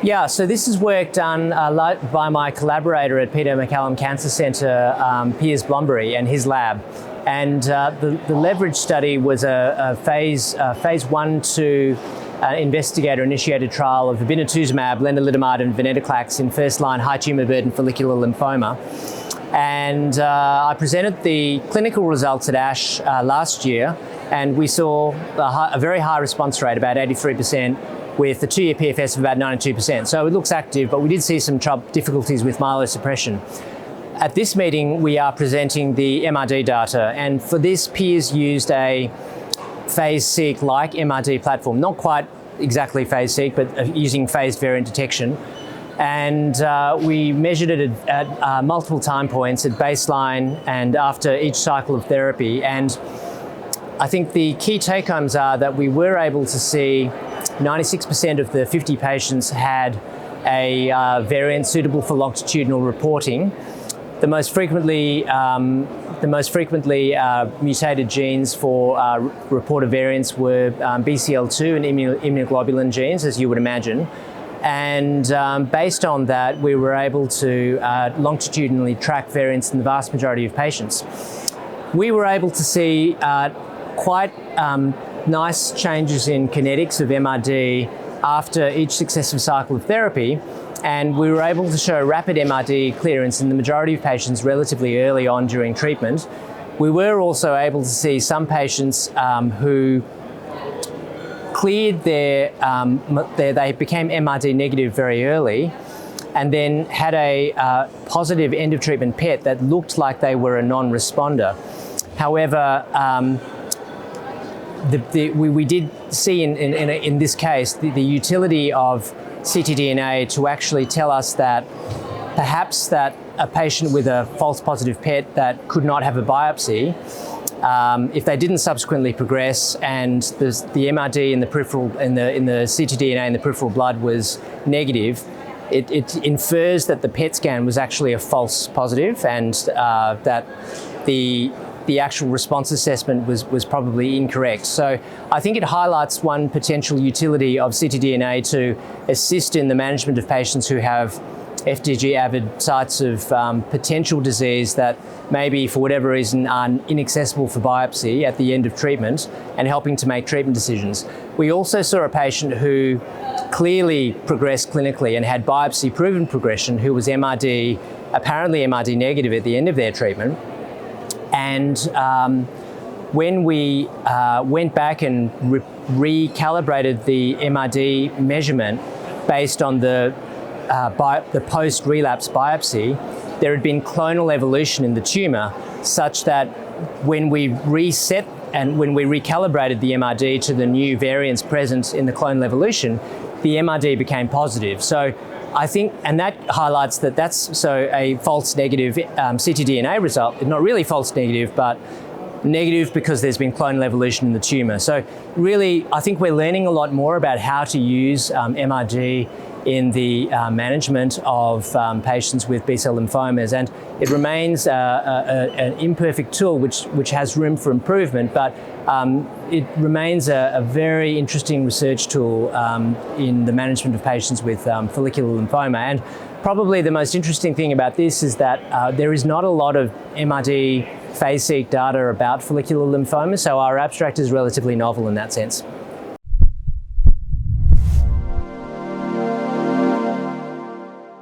Yeah, so this is work done by my collaborator at Peter MacCallum Cancer Centre, Piers Blombury, and his lab. And the leverage study was a phase 1-2 investigator-initiated trial of obinutuzumab, lenalidomide, and venetoclax in first-line high tumour burden follicular lymphoma. And I presented the clinical results at ASH last year, and we saw a very high response rate, about 83%, with a 2-year PFS of about 92%. So it looks active, but we did see some difficulties with myelosuppression. At this meeting, we are presenting the MRD data, and for this, Piers used a phase-seq-like MRD platform, not quite exactly phase-seq, but using phased variant detection. And we measured it at multiple time points at baseline and after each cycle of therapy. And I think the key take-homes are that we were able to see 96% of the 50 patients had a variant suitable for longitudinal reporting. The most frequently mutated genes for reported variants were BCL2 and immunoglobulin genes, as you would imagine. And based on that, we were able to longitudinally track variants in the vast majority of patients. We were able to see quite nice changes in kinetics of MRD after each successive cycle of therapy, and we were able to show rapid MRD clearance in the majority of patients relatively early on during treatment. We were also able to see some patients who cleared they became MRD negative very early, and then had a positive end of treatment PET that looked like they were a non-responder. However, we did see in this case the utility of ctDNA to actually tell us that perhaps that a patient with a false positive PET that could not have a biopsy, if they didn't subsequently progress and the MRD in the peripheral in the ctDNA in the peripheral blood was negative, it infers that the PET scan was actually a false positive, and that the actual response assessment was probably incorrect. So I think it highlights one potential utility of ctDNA to assist in the management of patients who have FDG-avid sites of potential disease that maybe for whatever reason are inaccessible for biopsy at the end of treatment, and helping to make treatment decisions. We also saw a patient who clearly progressed clinically and had biopsy-proven progression, who was apparently MRD negative at the end of their treatment. And when we went back and recalibrated the MRD measurement based on the post-relapse biopsy, there had been clonal evolution in the tumour, such that when we reset and when we recalibrated the MRD to the new variants present in the clonal evolution, the MRD became positive. So I think, and that highlights that that's a false negative ctDNA result, not really false negative, but negative because there's been clonal evolution in the tumour. So really, I think we're learning a lot more about how to use MRD in the management of patients with B-cell lymphomas, and it remains an imperfect tool which has room for improvement, but it remains a very interesting research tool in the management of patients with follicular lymphoma. And probably the most interesting thing about this is that there is not a lot of MRD phase-seq data about follicular lymphoma, so our abstract is relatively novel in that sense.